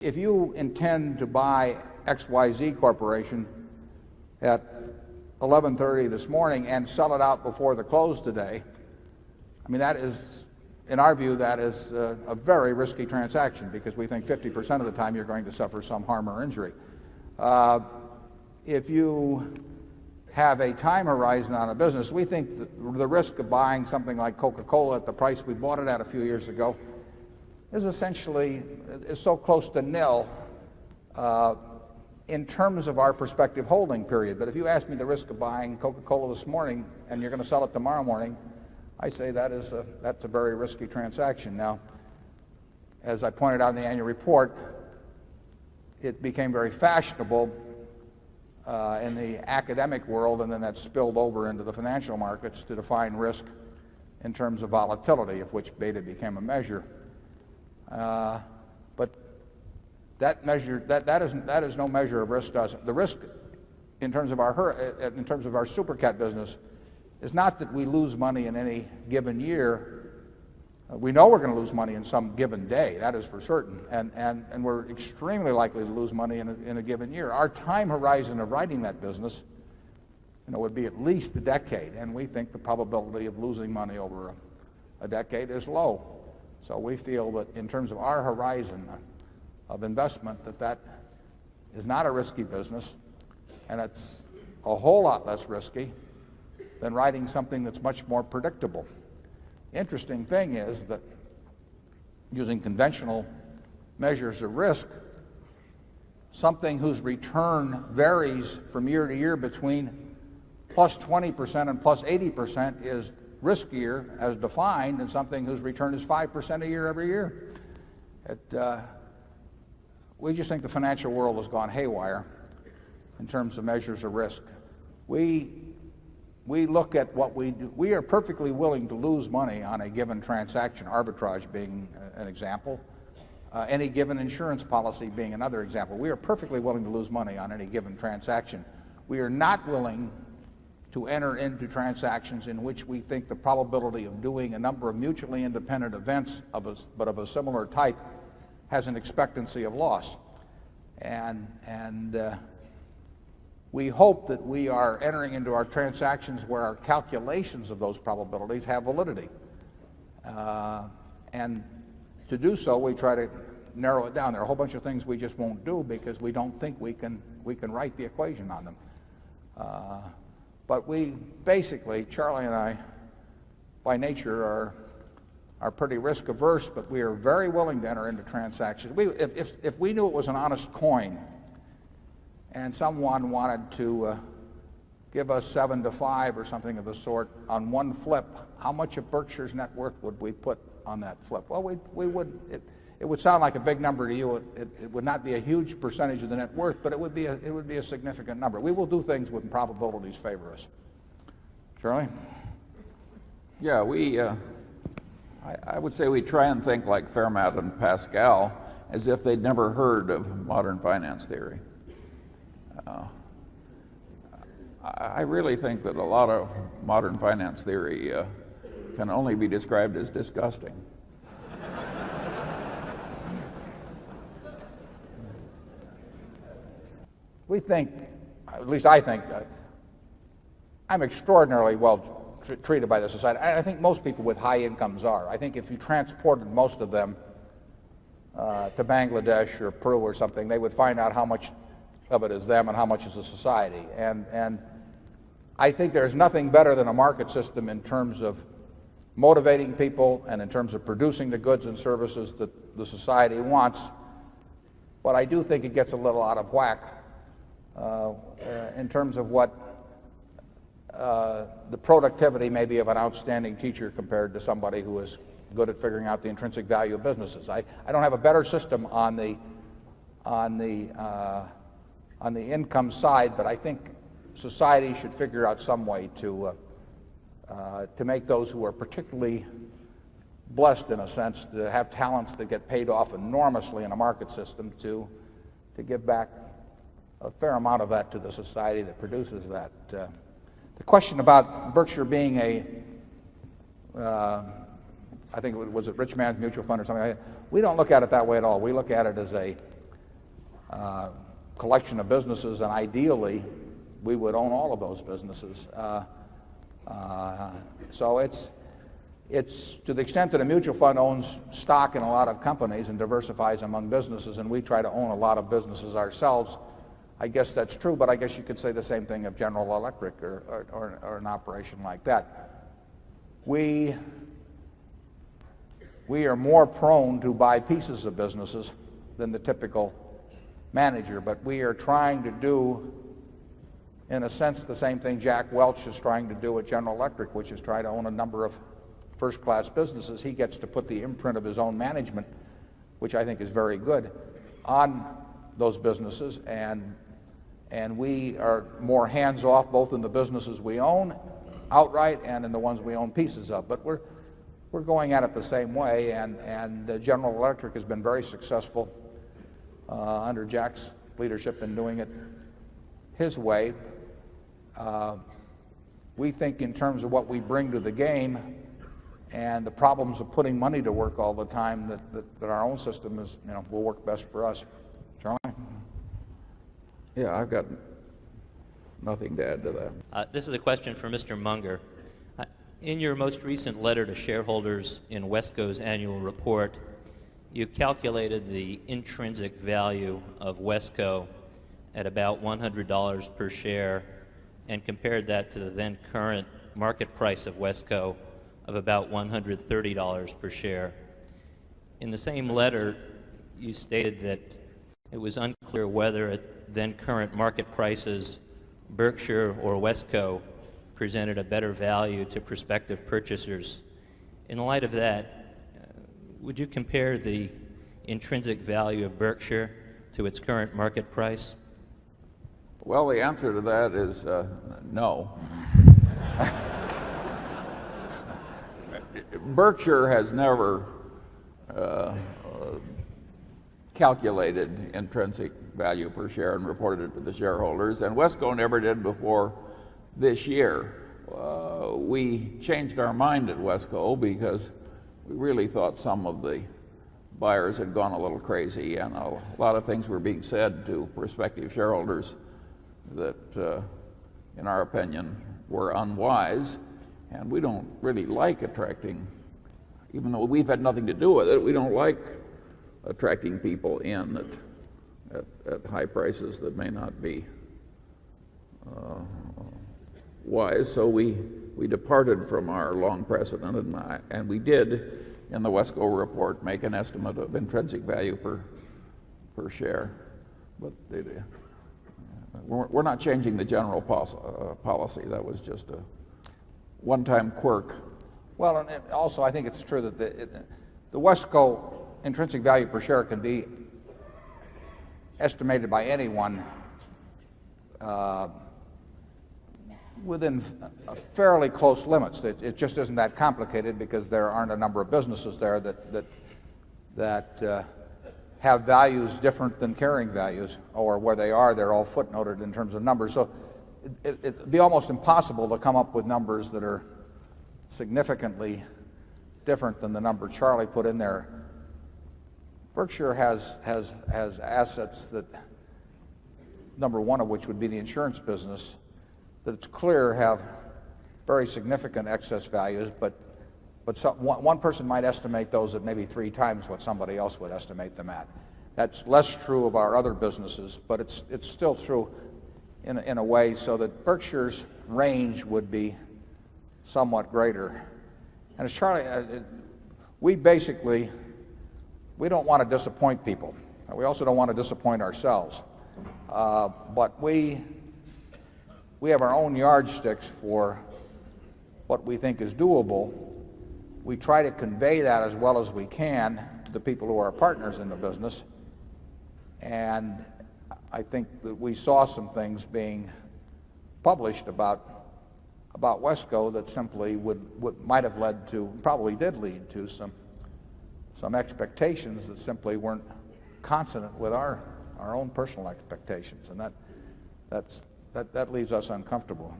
If you intend to buy XYZ Corporation at 11:30 this morning and sell it out before the close today, I mean, that is, in our view, that is a very risky transaction, because we think 50% of the time you're going to suffer some harm or injury. If you have a time horizon on a business, we think the risk of buying something like Coca-Cola at the price we bought it at a few years ago is essentially so close to nil in terms of our prospective holding period. But if you ask me the risk of buying Coca-Cola this morning and you're going to sell it tomorrow morning, I say that's a very risky transaction. Now, as I pointed out in the annual report, it became very fashionable in the academic world, and then that spilled over into the financial markets, to define risk in terms of volatility, of which beta became a measure. But that is no measure of risk. The risk in terms of our super cat business is not that we lose money in any given year. We know we're going to lose money in some given day, that is for certain, and we're extremely likely to lose money in a given year. Our time horizon of writing that business, would be at least a decade, and we think the probability of losing money over a decade is low. So we feel that in terms of our horizon of investment, that is not a risky business, and it's a whole lot less risky than writing something that's much more predictable. Interesting thing is that using conventional measures of risk, something whose return varies from year to year between plus 20% and plus 80% is riskier as defined than something whose return is 5% a year every year. We just think the financial world has gone haywire in terms of measures of risk. We look at what we do. We are perfectly willing to lose money on a given transaction, arbitrage being an example, any given insurance policy being another example. We are perfectly willing to lose money on any given transaction. We are not willing to enter into transactions in which we think the probability of doing a number of mutually independent events but of a similar type has an expectancy of loss. And we hope that we are entering into our transactions where our calculations of those probabilities have validity. And to do so, we try to narrow it down. There are a whole bunch of things we just won't do because we don't think we can write the equation on them. But we basically, Charlie and I, by nature, are pretty risk averse, but we are very willing to enter into transactions. If we knew it was an honest coin and someone wanted to give us 7 to 5 or something of the sort on one flip, how much of Berkshire's net worth would we put on that flip? Well, it would sound like a big number to you. It would not be a huge percentage of the net worth, but it would be a significant number. We will do things when probabilities favor us. Charlie? Yeah, I would say we try and think like Fermat and Pascal, as if they'd never heard of modern finance theory. I really think that a lot of modern finance theory can only be described as disgusting. We think, at least I think, I'm extraordinarily well treated by the society. I think most people with high incomes are. I think if you transported most of them to Bangladesh or Peru or something, they would find out how much of it is them and how much is the society. And I think there's nothing better than a market system in terms of motivating people and in terms of producing the goods and services that the society wants. But I do think it gets a little out of whack in terms of what the productivity maybe of an outstanding teacher compared to somebody who is good at figuring out the intrinsic value of businesses. I don't have a better system on the income side, but I think society should figure out some way to make those who are particularly blessed, in a sense, to have talents that get paid off enormously in a market system, to give back a fair amount of that to the society that produces that. The question about Berkshire being I think was it Rich Man's Mutual Fund or something like that, we don't look at it that way at all. We look at it as collection of businesses, and ideally we would own all of those businesses. So it's to the extent that a mutual fund owns stock in a lot of companies and diversifies among businesses, and we try to own a lot of businesses ourselves, I guess that's true, but I guess you could say the same thing of General Electric or an operation like that. We are more prone to buy pieces of businesses than the typical manager, but we are trying to do, in a sense, the same thing Jack Welch is trying to do at General Electric, which is try to own a number of first-class businesses. He gets to put the imprint of his own management, which I think is very good, on those businesses, and we are more hands-off both in the businesses we own outright and in the ones we own pieces of. But we're going at it the same way, and General Electric has been very successful under Jack's leadership in doing it his way. We think in terms of what we bring to the game and the problems of putting money to work all the time that our own system is, will work best for us. Charlie? Yeah, I've got nothing to add to that. This is a question for Mr. Munger. In your most recent letter to shareholders in Wesco's annual report, you calculated the intrinsic value of Wesco at about $100 per share and compared that to the then current market price of Wesco of about $130 per share. In the same letter, you stated that it was unclear whether at then current market prices Berkshire or Wesco presented a better value to prospective purchasers. In light of that, would you compare the intrinsic value of Berkshire to its current market price? Well, the answer to that is no. Berkshire has never calculated intrinsic value per share and reported it to the shareholders, and Wesco never did before this year. We changed our mind at Wesco because we really thought some of the buyers had gone a little crazy, and a lot of things were being said to prospective shareholders that, in our opinion, were unwise. And we don't really like attracting, even though we've had nothing to do with it, we don't like attracting people in at high prices that may not be wise. So we departed from our long precedent, and we did, in the Wesco report, make an estimate of intrinsic value per share. But we're not changing the general policy. That was just a one-time quirk. Well, and also I think it's true that the Wesco intrinsic value per share can be estimated by anyone within fairly close limits. It just isn't that complicated because there aren't a number of businesses there that have values different than carrying values, or where they are, they're all footnoted in terms of numbers. So it'd be almost impossible to come up with numbers that are significantly different than the number Charlie put in there. Berkshire has assets that, number one of which would be the insurance business, that it's clear have very significant excess values, but one person might estimate those at maybe 3 times what somebody else would estimate them at. That's less true of our other businesses, but it's still true in a way, so that Berkshire's range would be somewhat greater. And as Charlie, we don't want to disappoint people. We also don't want to disappoint ourselves. But we have our own yardsticks for what we think is doable. We try to convey that as well as we can to the people who are partners in the business. And I think that we saw some things being published about Wesco that simply might have led to, probably did lead to some expectations that simply weren't consonant with our own personal expectations, and that leaves us uncomfortable.